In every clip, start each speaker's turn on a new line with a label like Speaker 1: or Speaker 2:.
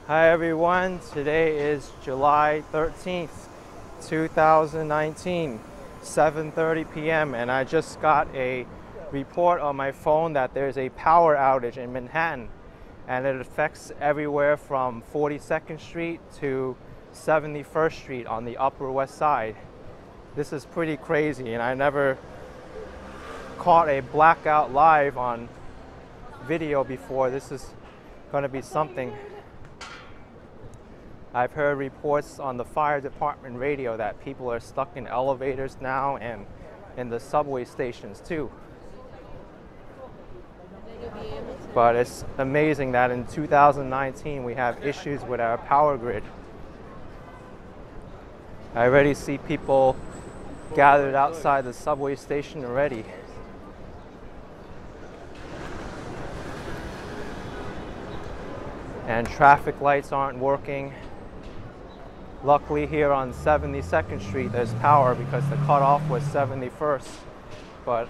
Speaker 1: Hi everyone, today is July 13th, 2019, 7:30 p.m. and I just got a report on my phone that there's a power outage in Manhattan and it affects everywhere from 42nd Street to 71st Street on the Upper West Side. This is pretty crazy and I never caught a blackout live on video before. This is going to be something. I've heard reports on the fire department radio that people are stuck in elevators now and in the subway stations too. But it's amazing that in 2019 we have issues with our power grid. I already see people gathered outside the subway station already. And traffic lights aren't working. Luckily here on 72nd Street there's power because the cutoff was 71st. But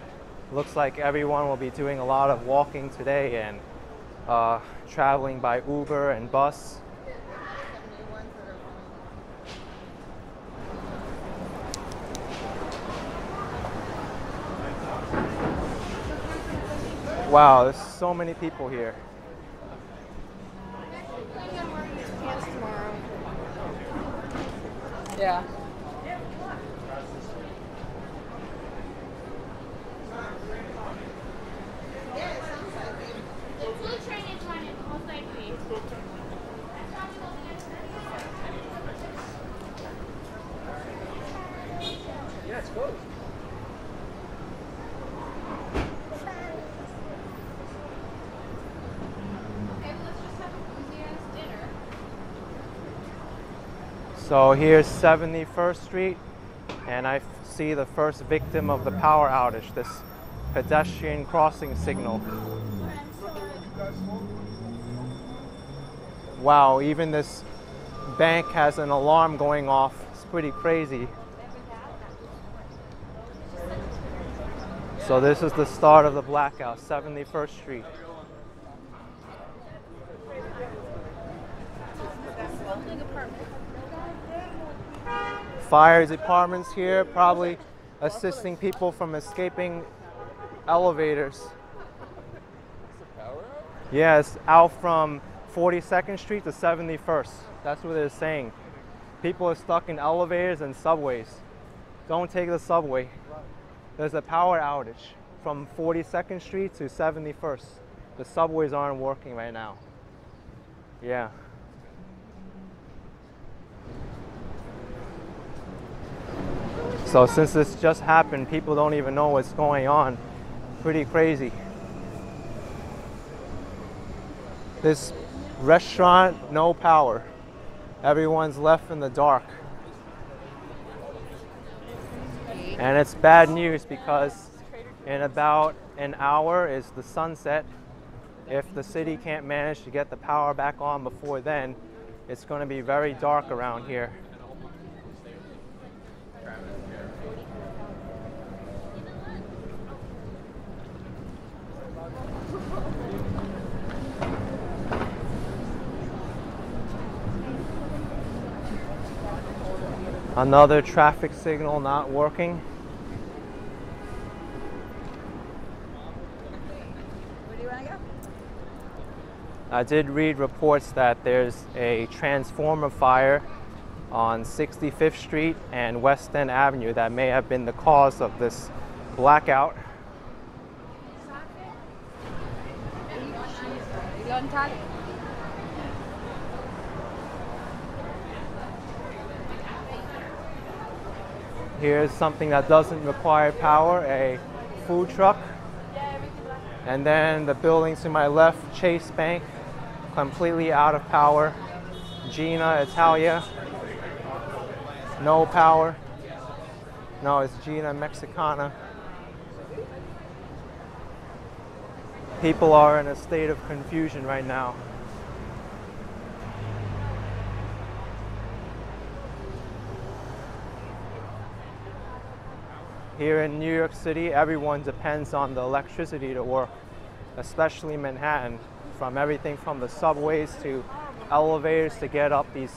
Speaker 1: looks like everyone will be doing a lot of walking today and traveling by Uber and bus. Wow, there's so many people here.
Speaker 2: Yeah.
Speaker 3: Yeah, it's closed.
Speaker 1: So here's 71st Street, and I see the first victim of the power outage, this pedestrian crossing signal. Wow, even this bank has an alarm going off. It's pretty crazy. So this is the start of the blackout, 71st Street. Fire departments here, probably assisting people from escaping elevators. Yes, out from 42nd Street to 71st. That's what they're saying. People are stuck in elevators and subways. Don't take the subway. There's a power outage from 42nd Street to 71st. The subways aren't working right now. Yeah. So since this just happened, people don't even know what's going on. Pretty crazy. This restaurant, no power. Everyone's left in the dark. And it's bad news because in about an hour is the sunset. If the city can't manage to get the power back on before then, it's going to be very dark around here. Another traffic signal not working.
Speaker 2: Where do you want to go?
Speaker 1: I did read reports that there's a transformer fire on 65th Street and West End Avenue that may have been the cause of this blackout.
Speaker 2: Untitled.
Speaker 1: Here's something that doesn't require power, a food truck. And then the building to my left, Chase Bank, completely out of power. Gina Italia, no power. No, it's Gina Mexicana. People are in a state of confusion right now. Here in New York City, everyone depends on the electricity to work, especially Manhattan, from everything from the subways to elevators to get up these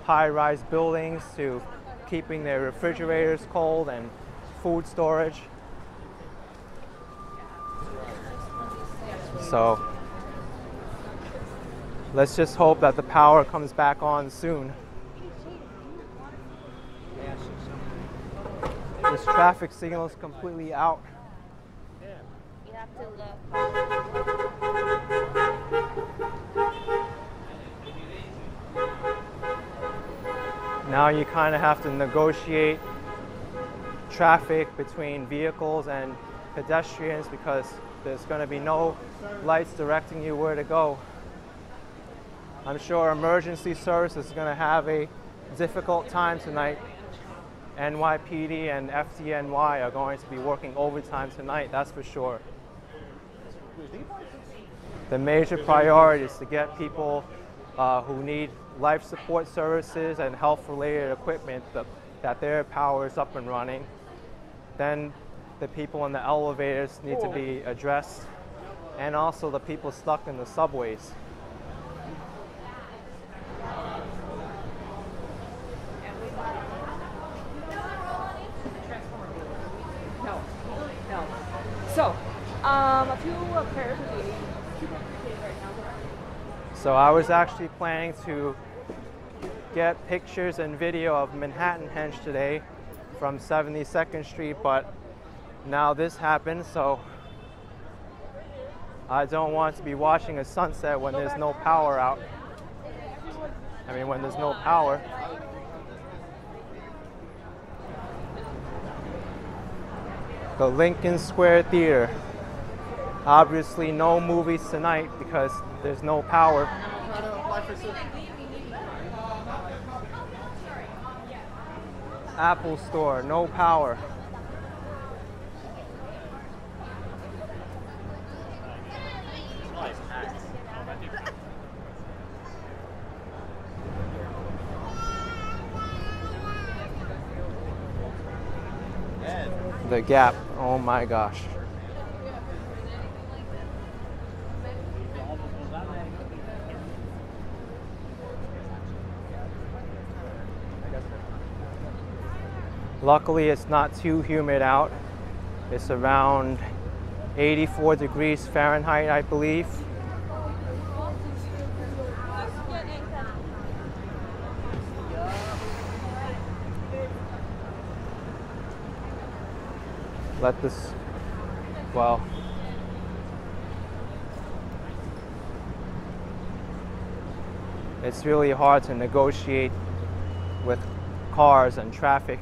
Speaker 1: high-rise buildings, to keeping their refrigerators cold and food storage. So let's just hope that the power comes back on soon. This traffic signal is completely out.
Speaker 2: You have to look.
Speaker 1: Now you kind of have to negotiate traffic between vehicles and pedestrians because there's going to be no lights directing you where to go. I'm sure emergency services is going to have a difficult time tonight. NYPD and FDNY are going to be working overtime tonight, that's for sure. The major priority is to get people who need life support services and health-related equipment that their power is up and running. Then the people in the elevators need to be addressed, and also the people stuck in the subways.
Speaker 3: No. So, a few pairs of these.
Speaker 1: So I was actually planning to get pictures and video of Manhattanhenge today from 72nd Street, but now this happened, so I don't want to be watching a sunset when there's no power out. I mean, when there's no power. The Lincoln Square Theater. Obviously no movies tonight because there's no power. Apple Store, no power. The Gap, oh my gosh. Luckily, it's not too humid out. It's around 84 degrees Fahrenheit, I believe. Let this, well, it's really hard to negotiate with cars and traffic.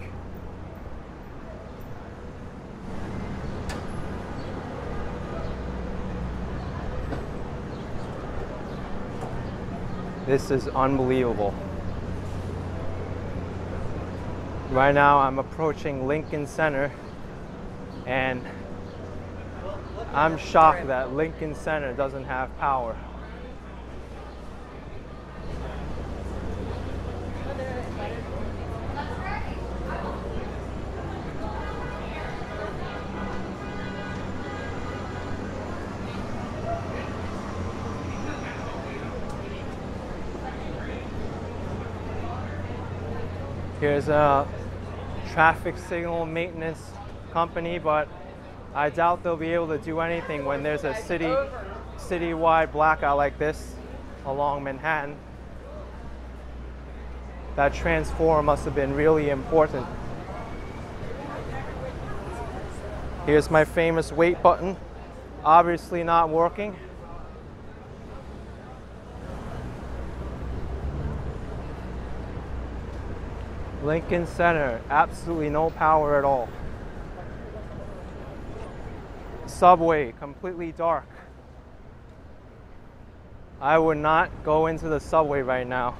Speaker 1: This is unbelievable. Right now I'm approaching Lincoln Center, and I'm shocked that Lincoln Center doesn't have power. Here's a traffic signal maintenance company, but I doubt they'll be able to do anything when there's a citywide blackout like this along Manhattan. That transformer must have been really important. Here's my famous wait button, obviously not working. Lincoln Center, absolutely no power at all. Subway, completely dark. I would not go into the subway right now.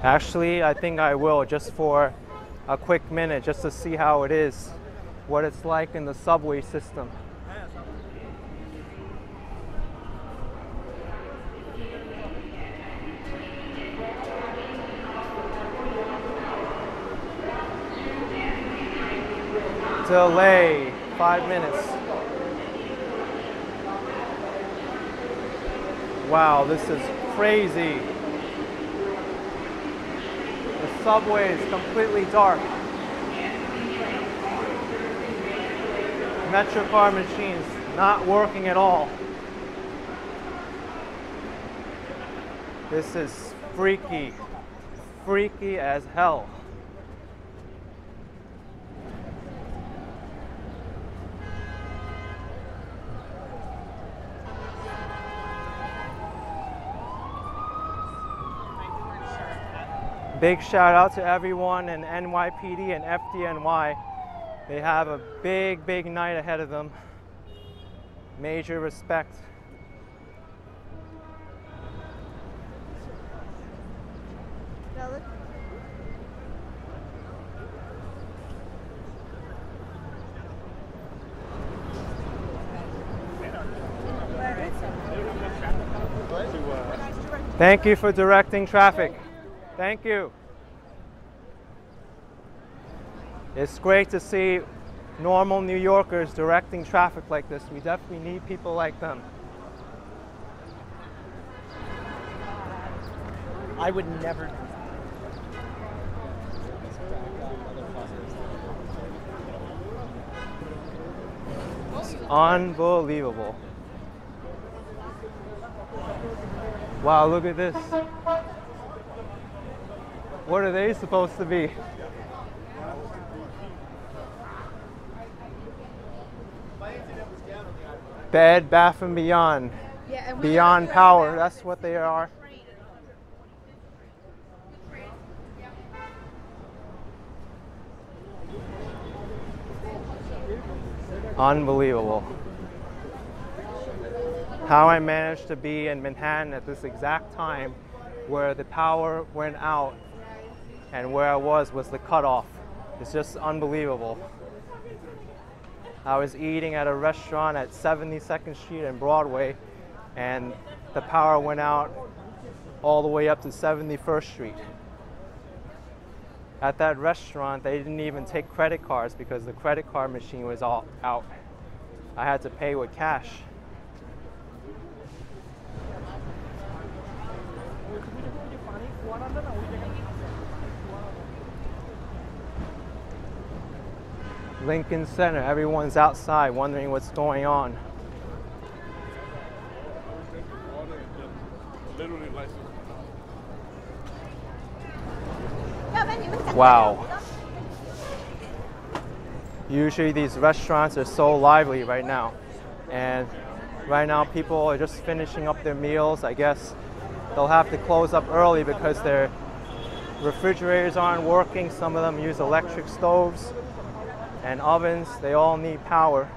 Speaker 1: Actually, I think I will, just for a quick minute, just to see how it is, what it's like in the subway system. Delay, 5 minutes. Wow, this is crazy. The subway is completely dark. Metro car machines not working at all. This is freaky. Freaky as hell. Big shout out to everyone in NYPD and FDNY. They have a big, big night ahead of them. Major respect. Thank you for directing traffic. Thank you. It's great to see normal New Yorkers directing traffic like this. We definitely need people like them.
Speaker 4: I would never.
Speaker 1: Unbelievable. Wow, look at this. What are they supposed to be? Bed, Bath & Beyond.
Speaker 2: Yeah, and
Speaker 1: Beyond Power, that's what they are. Unbelievable. How I managed to be in Manhattan at this exact time where the power went out and where I was the cutoff. It's just unbelievable. I was eating at a restaurant at 72nd Street and Broadway, and the power went out all the way up to 71st Street. At that restaurant, they didn't even take credit cards because the credit card machine was all out. I had to pay with cash. Lincoln Center, everyone's outside wondering what's going on. Wow. Usually these restaurants are so lively right now. And right now people are just finishing up their meals. I guess they'll have to close up early because their refrigerators aren't working. Some of them use electric stoves and ovens. They all need power.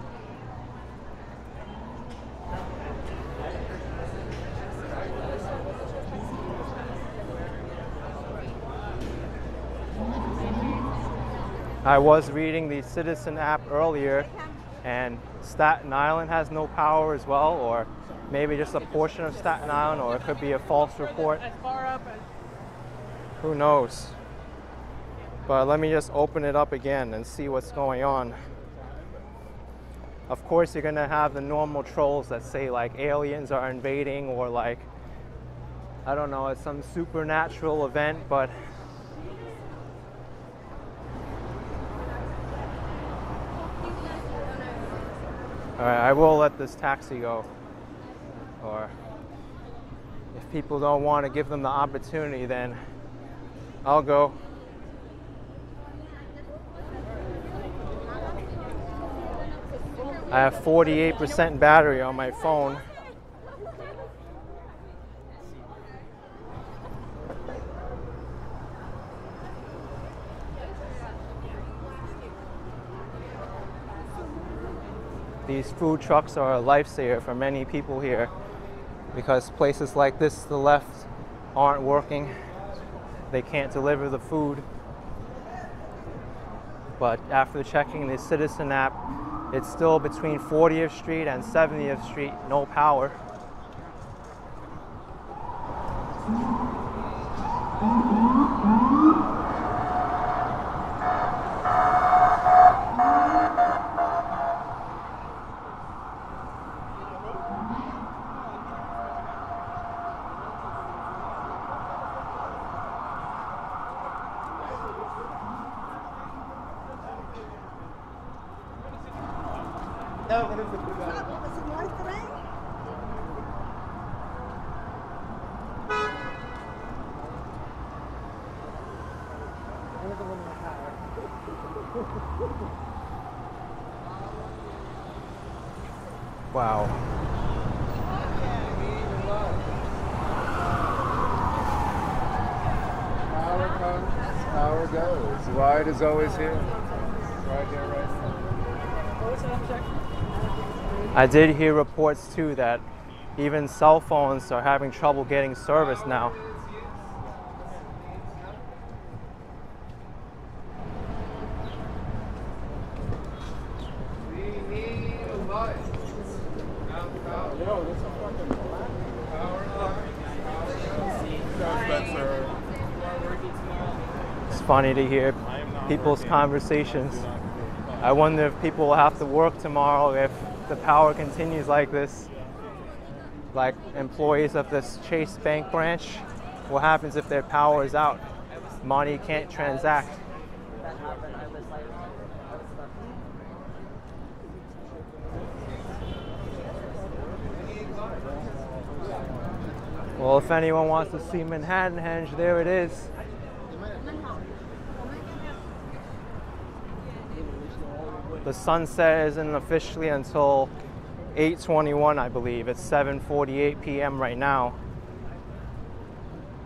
Speaker 1: I was reading the Citizen app earlier, and Staten Island has no power as well, or maybe just a portion of Staten Island, or it could be a false report. Who knows? But let me just open it up again and see what's going on. Of course, you're gonna have the normal trolls that say like aliens are invading, or like, I don't know, it's some supernatural event, but alright, I will let this taxi go. Or if people don't want to give them the opportunity, then I'll go. I have 48% battery on my phone. These food trucks are a lifesaver for many people here because places like this to the left aren't working. They can't deliver the food. But after checking the Citizen app, it's still between 40th Street and 70th Street, no power. Wow.
Speaker 4: Power comes, power goes. Light is always here. It's right there, right now.
Speaker 1: I did hear reports too that even cell phones are having trouble getting service now.
Speaker 4: We need light. Yo, this is fucking power line.
Speaker 1: It's funny to hear people's conversations. I wonder if people will have to work tomorrow if the power continues like this. Like employees of this Chase Bank branch, what happens if their power is out? Money can't transact. Well, if anyone wants to see Manhattanhenge, there it is. The sunset isn't officially until 8:21, I believe. It's 7:48 p.m. right now.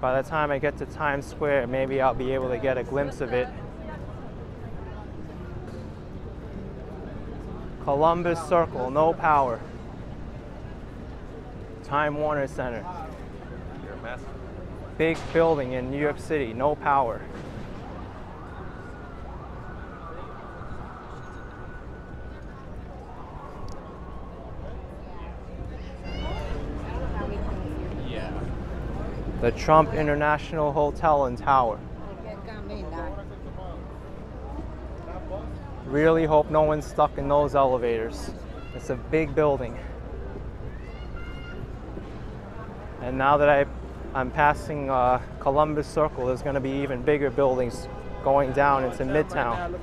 Speaker 1: By the time I get to Times Square, maybe I'll be able to get a glimpse of it. Columbus Circle, no power. Time Warner Center. Big building in New York City, no power. The Trump International Hotel and Tower. Really hope no one's stuck in those elevators. It's a big building. And now that I'm passing Columbus Circle, there's going to be even bigger buildings going down into Midtown.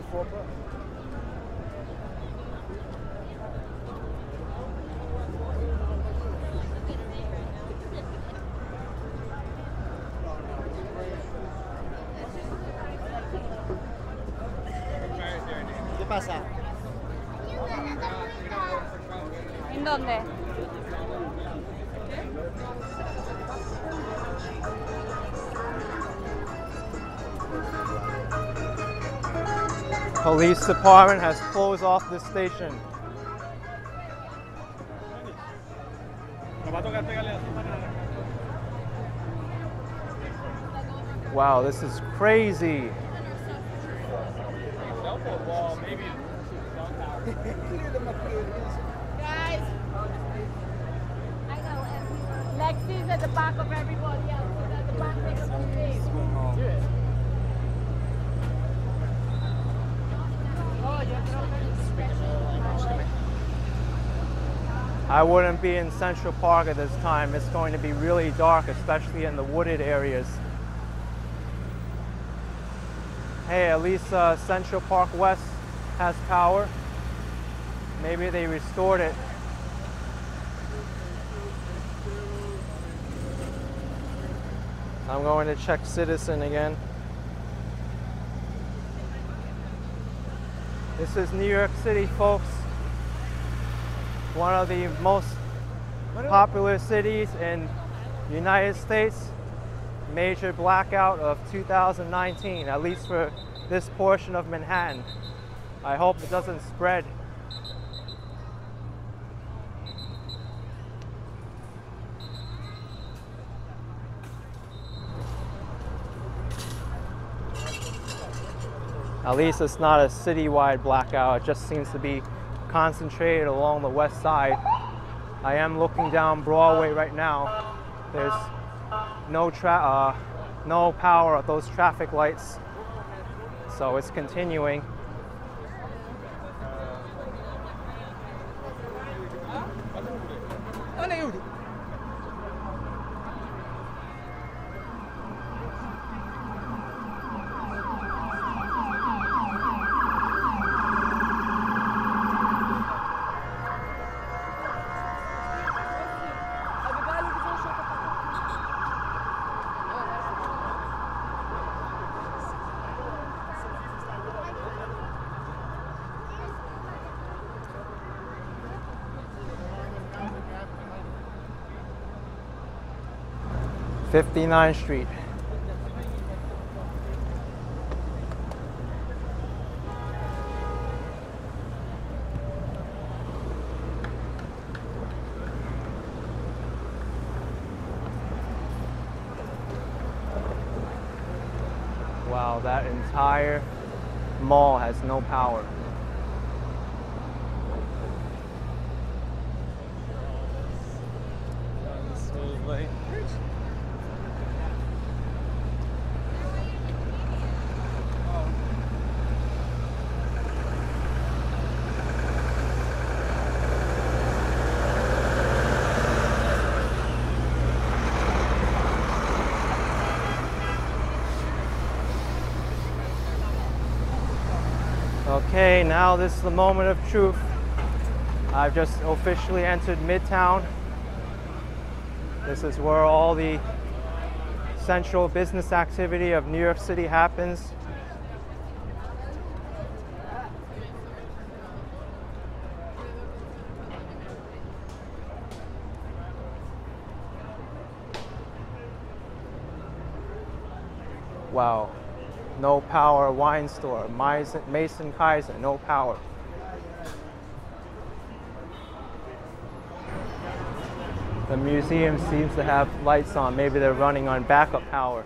Speaker 5: ¿Qué pasa?
Speaker 2: ¿En dónde?
Speaker 1: Police department has closed off the station. Wow, this is crazy.
Speaker 2: Guys, I know. Lexi's at the back of everybody else. So at the back of the police.
Speaker 1: I wouldn't be in Central Park at this time. It's going to be really dark, especially in the wooded areas. Hey, at least Central Park West has power. Maybe they restored it. I'm going to check Citizen again. This is New York City, folks. One of the most popular cities in the United States. Major blackout of 2019, at least for this portion of Manhattan. I hope it doesn't spread. At least it's not a citywide blackout. It just seems to be concentrated along the west side. I am looking down Broadway right now. There's no power at those traffic lights, so it's continuing. 59th Street. Wow, that entire mall has no power.
Speaker 5: Smoothly.
Speaker 1: Okay, now this is the moment of truth. I've just officially entered Midtown. This is where all the central business activity of New York City happens. Wow. No power wine store. Mason Kaiser, no power. The museum seems to have lights on. Maybe they're running on backup power.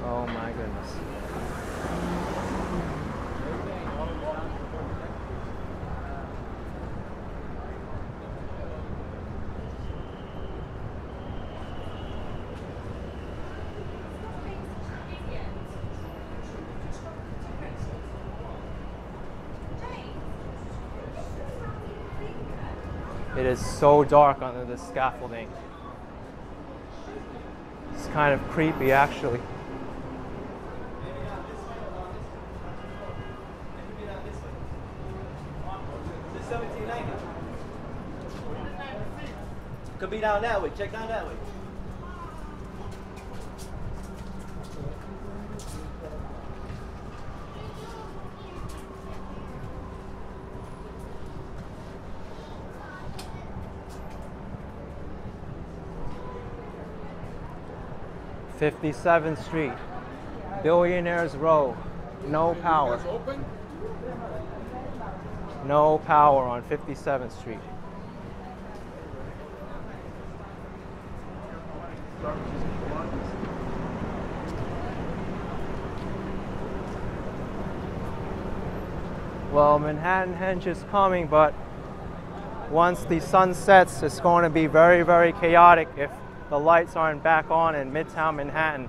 Speaker 1: Oh my goodness. It is so dark under the scaffolding. It's kind of creepy, actually.
Speaker 5: Could be down that way. Check down that way.
Speaker 1: ⁵ Street, Billionaires Row, no power. No power on ⁵ Street. Well, Manhattanhenge is coming, but once the sun sets, it's going to be very, very chaotic if the lights aren't back on in Midtown Manhattan,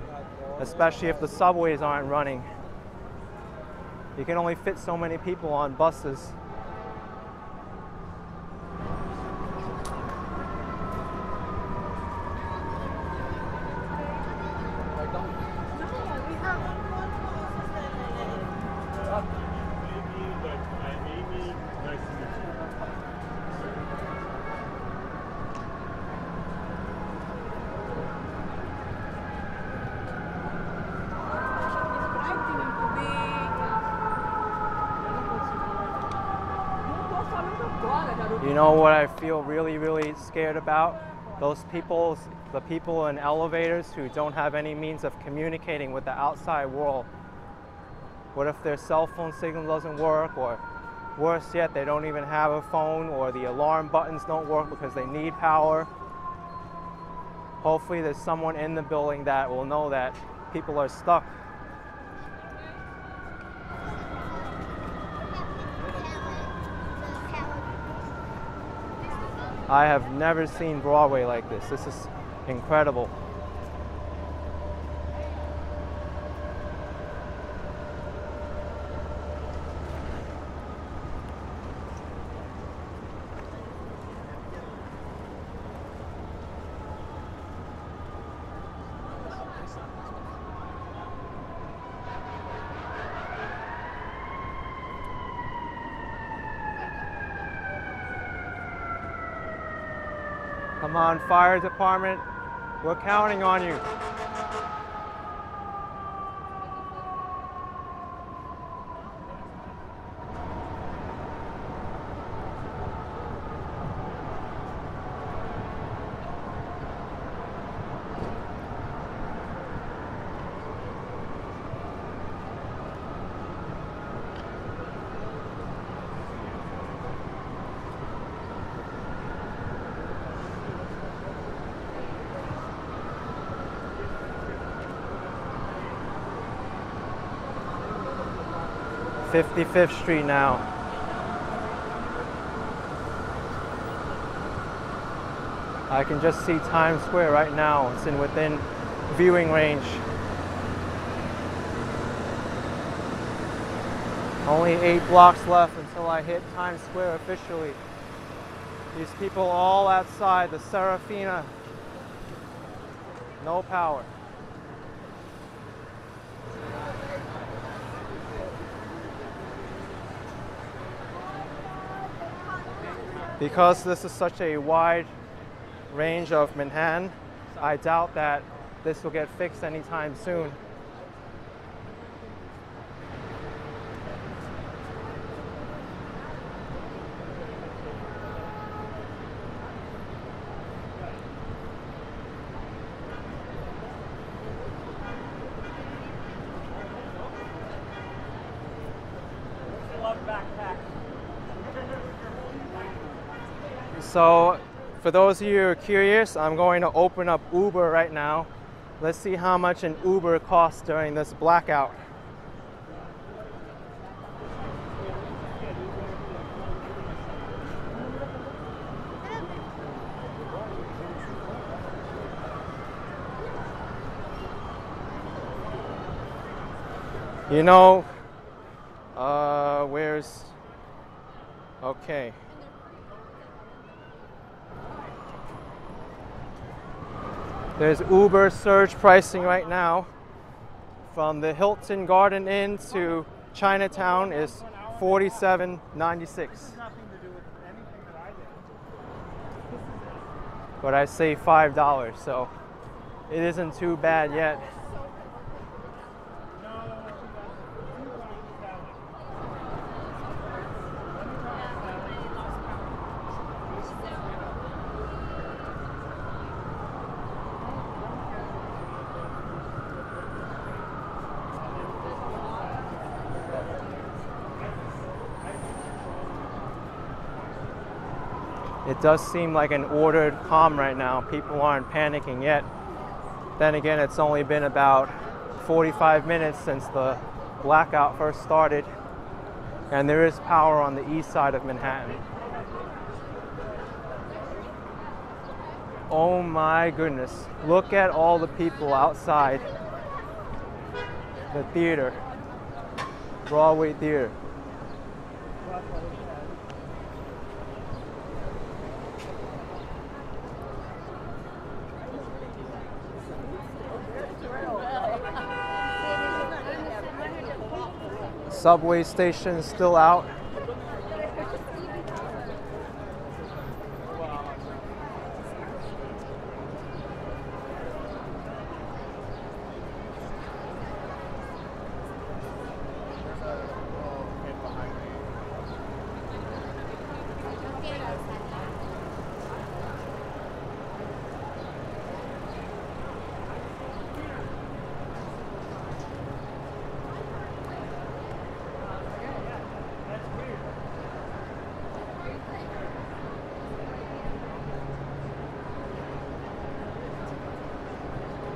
Speaker 1: especially if the subways aren't running. You can only fit so many people on buses. You know what I feel really, really scared about? Those people, the people in elevators who don't have any means of communicating with the outside world. What if their cell phone signal doesn't work, or worse yet, they don't even have a phone, or the alarm buttons don't work because they need power? Hopefully there's someone in the building that will know that people are stuck. I have never seen Broadway like this. This is incredible. Come on, fire department. We're counting on you. .55th Street now. I can just see Times Square right now. It's within viewing range. Only 8 blocks left until I hit Times Square officially. These people all outside the ⁴ no power. Because this is such a wide range of Manhattan, I doubt that this will get fixed anytime soon. So, for those of you who are curious, I'm going to open up Uber right now. Let's see how much an Uber costs during this blackout. You know, where's, okay. There's Uber surge pricing right now. From the Hilton Garden Inn to Chinatown is $47.96. But I say $5, so it isn't too bad yet. It does seem like an ordered calm right now. People aren't panicking yet. Then again, it's only been about 45 minutes since the blackout first started, and there is power on the east side of Manhattan. Oh my goodness. Look at all the people outside the theater, Broadway theater. Subway station still out.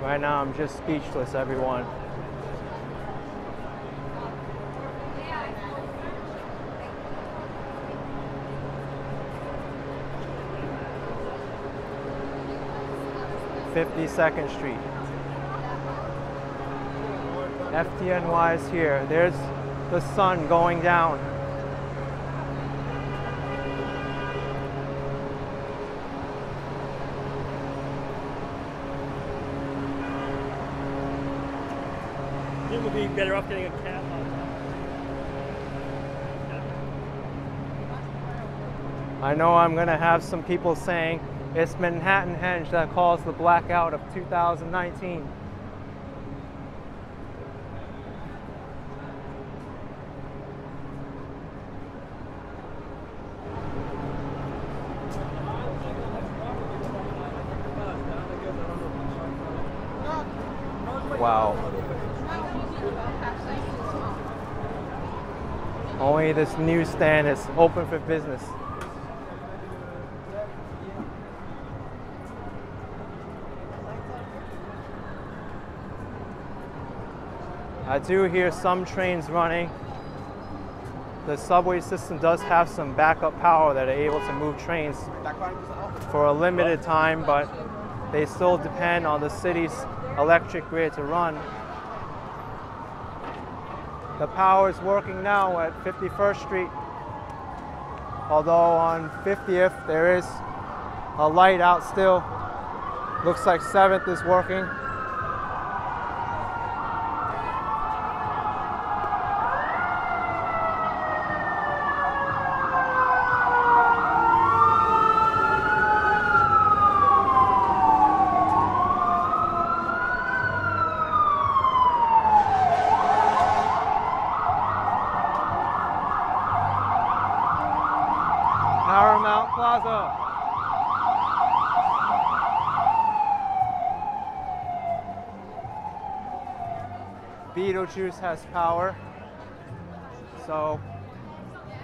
Speaker 1: Right now, I'm just speechless, everyone. ⁵2nd Street. FDNY is here. There's the sun going down.
Speaker 5: It would be better off getting a cab.
Speaker 1: I know I'm going to have some people saying, It's Manhattanhenge that caused the blackout of 2019. Wow. Only this newsstand is open for business. I do hear some trains running. The subway system does have some backup power that are able to move trains for a limited time, but they still depend on the city's electric grid to run. The power is working now at 51st Street, although on 50th there is a light out still. Looks like 7th is working. Plaza. Beetlejuice has power, so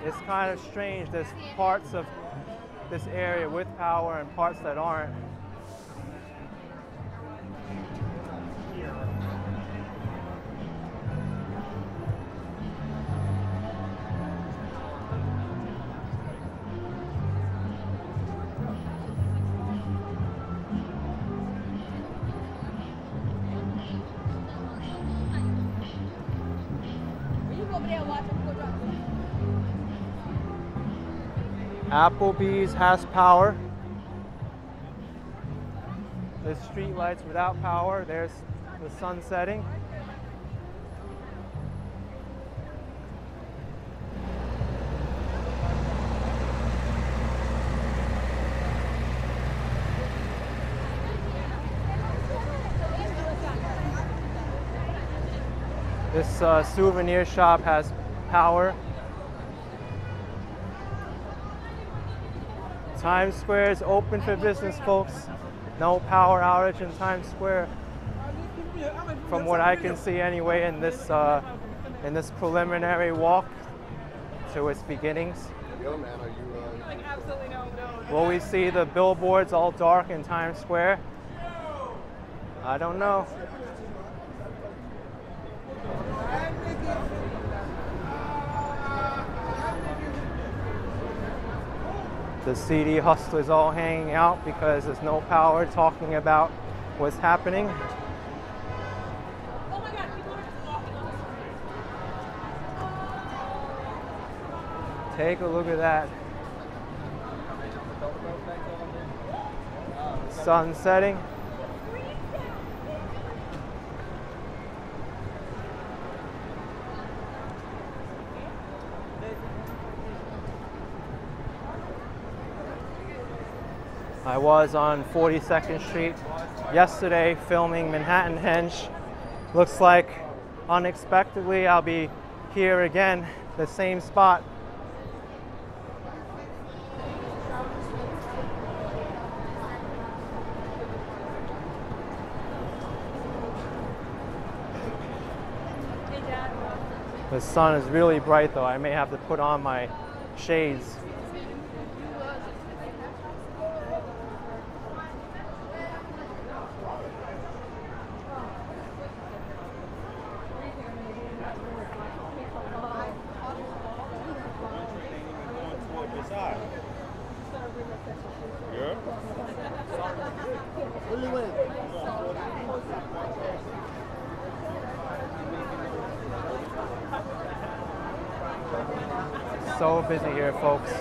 Speaker 1: it's kind of strange. There's parts of this area with power and parts that aren't. Applebee's has power. There's street lights without power. There's the sun setting. This souvenir shop has power. Times Square is open for business, folks. No power outage in Times Square, from what I can see anyway in this preliminary walk to its beginnings.
Speaker 4: Yo, man, are you?
Speaker 3: Like absolutely no.
Speaker 1: Will we see the billboards all dark in Times Square? I don't know. The CD hustlers all hanging out because there's no power, talking about what's happening.
Speaker 3: Oh my God, people are just walking on the street.
Speaker 1: Take a look at that. Sun setting. I was on 42nd Street yesterday filming Manhattanhenge. Looks like unexpectedly I'll be here again, the same spot. The sun is really bright though. I may have to put on my shades. So busy here, folks.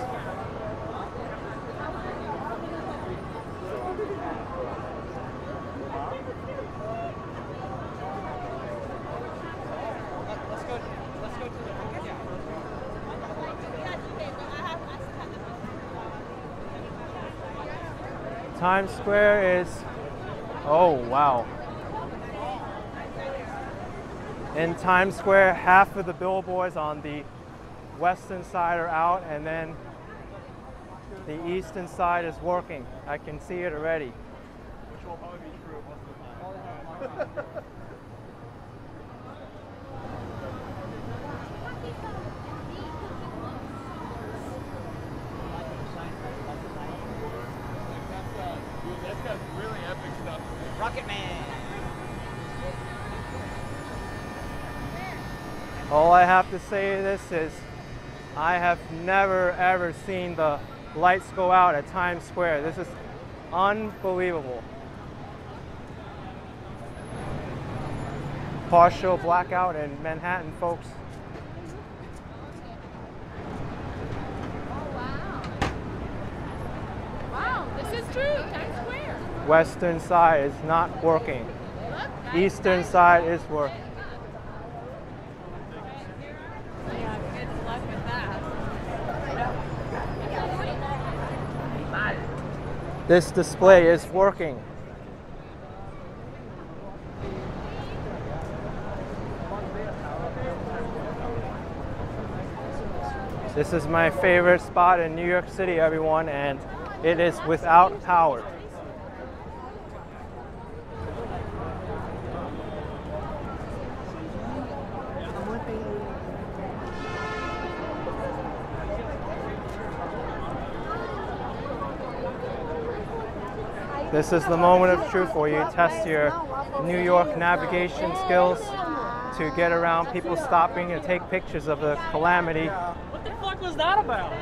Speaker 1: Times Square is, oh wow. In Times Square, half of the billboards on the western side are out, and then the eastern side is working. I can see it already.
Speaker 5: Which will probably be true most of the time.
Speaker 4: That's got really epic stuff.
Speaker 6: Rocket Man.
Speaker 1: All I have to say to this is I have never ever seen the lights go out at Times Square. This is unbelievable. Partial blackout in Manhattan, folks.
Speaker 2: Oh, wow. Wow, this is true. Times Square.
Speaker 1: Western side is not working.
Speaker 2: Look,
Speaker 1: Eastern side is working.
Speaker 2: Yeah, good luck with that.
Speaker 1: This display is working. This is my favorite spot in New York City, everyone, and it is without power. This is the moment of truth where you test your New York navigation skills to get around people stopping and take pictures of the calamity.
Speaker 5: What the fuck was that about?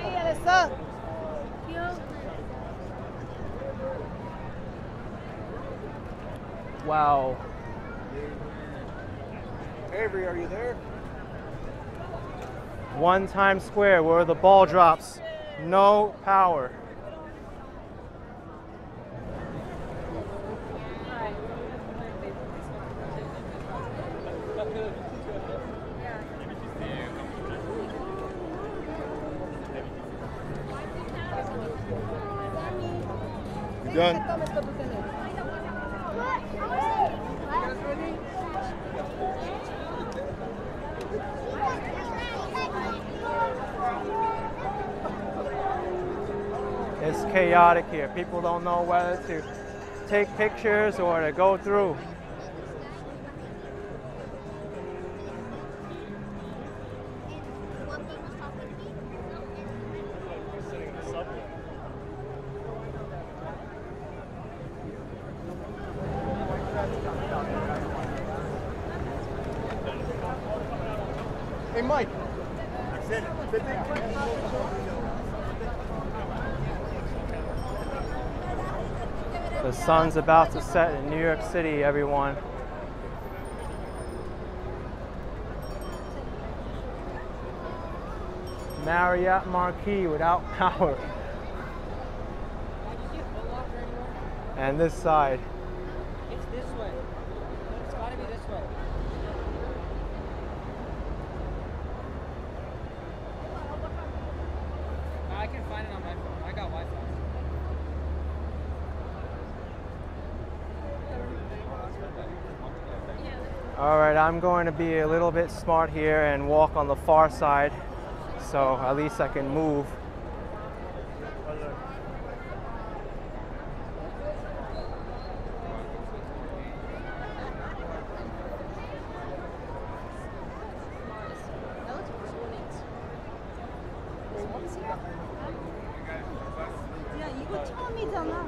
Speaker 1: Wow.
Speaker 4: Avery, are you there?
Speaker 1: One Times Square where the ball drops. No power.
Speaker 4: You done?
Speaker 1: It's chaotic here. People don't know whether to take pictures or to go through.
Speaker 4: Hey, Mike.
Speaker 1: The sun's about to set in New York City, everyone. Marriott Marquis without power. And this side.
Speaker 6: It's this way. It's gotta be this way. I can find it on my phone. I got Wi-Fi.
Speaker 1: All right, I'm going to be a little bit smart here and walk on the far side, so at least I can move.
Speaker 2: 야, 이거 처음이잖아.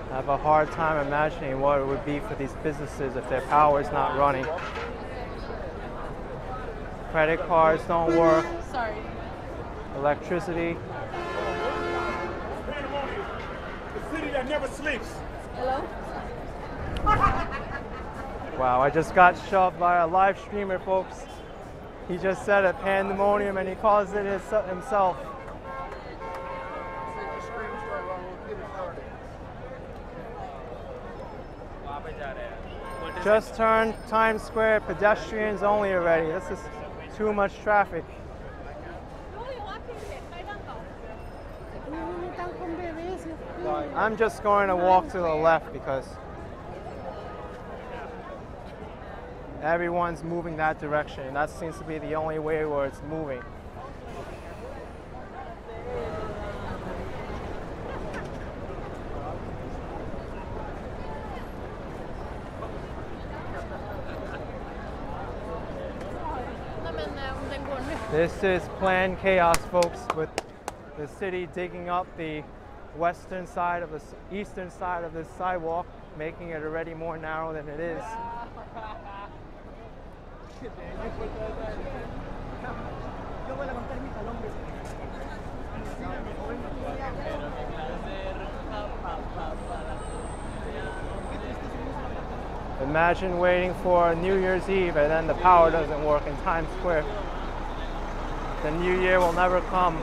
Speaker 1: I have a hard time imagining what it would be for these businesses if their power is not running. Credit cards don't work.
Speaker 2: Sorry.
Speaker 1: Electricity.
Speaker 4: The city that never sleeps.
Speaker 2: Hello?
Speaker 1: Wow, I just got shoved by a live streamer, folks. He just said it, pandemonium, and he calls it himself. Just turned Times Square, pedestrians only already. This is too much traffic. I'm just going to walk to the left because everyone's moving that direction, and that seems to be the only way where it's moving. This is planned chaos, folks, with the city digging up the western side of the eastern side of this sidewalk, making it already more narrow than it is. Imagine waiting for New Year's Eve and then the power doesn't work in Times Square. The new year will never come.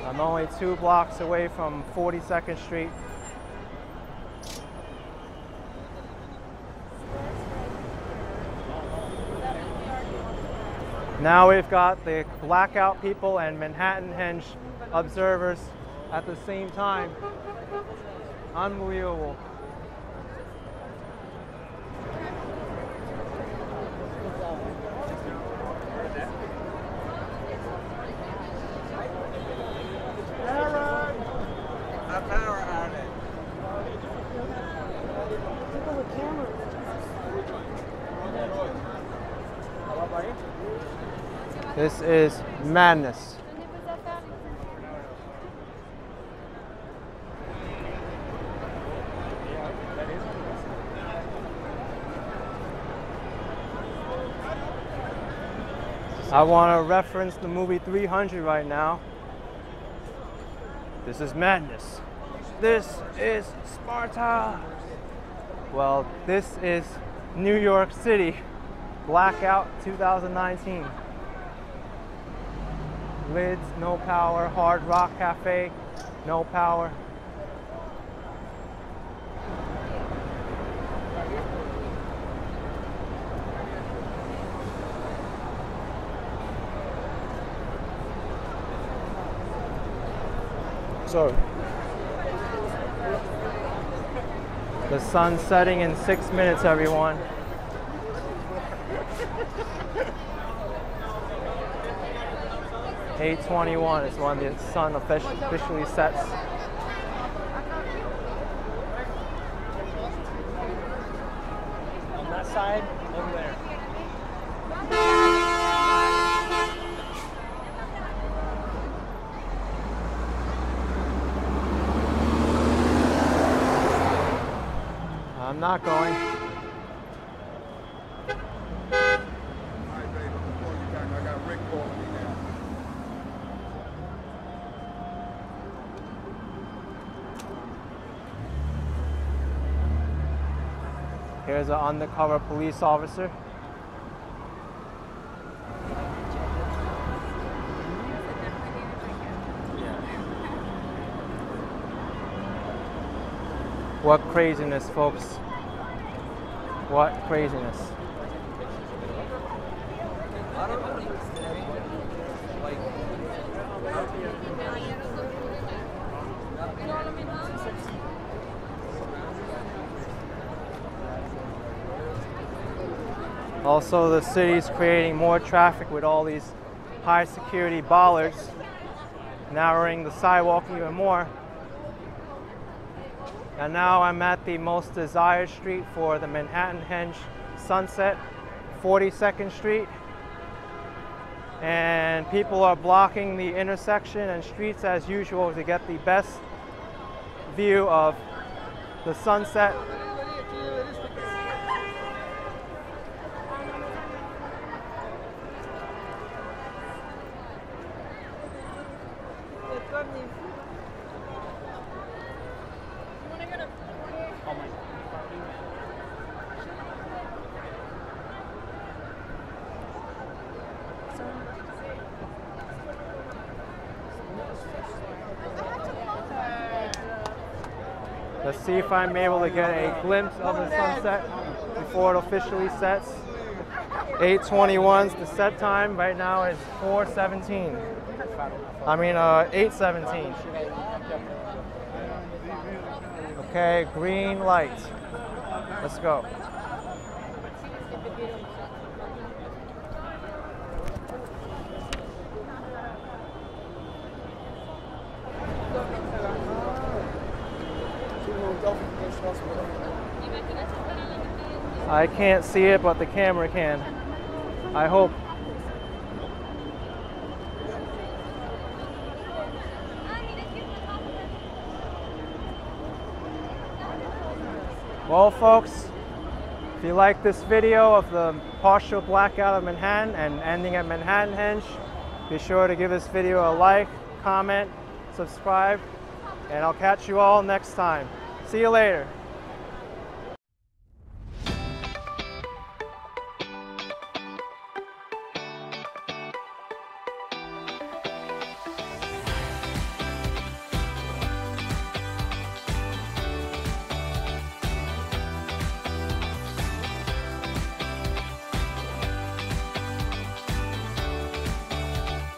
Speaker 1: I'm only 2 blocks away from 42nd Street. Now we've got the Blackout people and Manhattanhenge observers at the same time. Unbelievable. This is madness. I want to reference the movie 300 right now. This is madness. This is Sparta. Well, this is New York City. Blackout 2019. Lids, no power. Hard Rock Cafe, no power. So, the sun's setting in 6 minutes, everyone. (8:21) is when the sun officially sets.
Speaker 6: On that side, over there.
Speaker 1: I'm not going. Here's an undercover police officer. What craziness, folks. What craziness. Also, the city's creating more traffic with all these high security bollards, narrowing the sidewalk even more. And now I'm at the most desired street for the Manhattanhenge sunset, 42nd Street. and people are blocking the intersection and streets as usual to get the best view of the sunset. Let's see if I'm able to get a glimpse of the sunset before it officially sets. 8:21's the set time. Right now it's 4:17. I mean 8:17. Okay, green light. Let's go. I can't see it, but the camera can. I hope. Well, folks, if you like this video of the partial blackout of Manhattan and ending at Manhattanhenge, be sure to give this video a like, comment, subscribe, and I'll catch you all next time. See you later.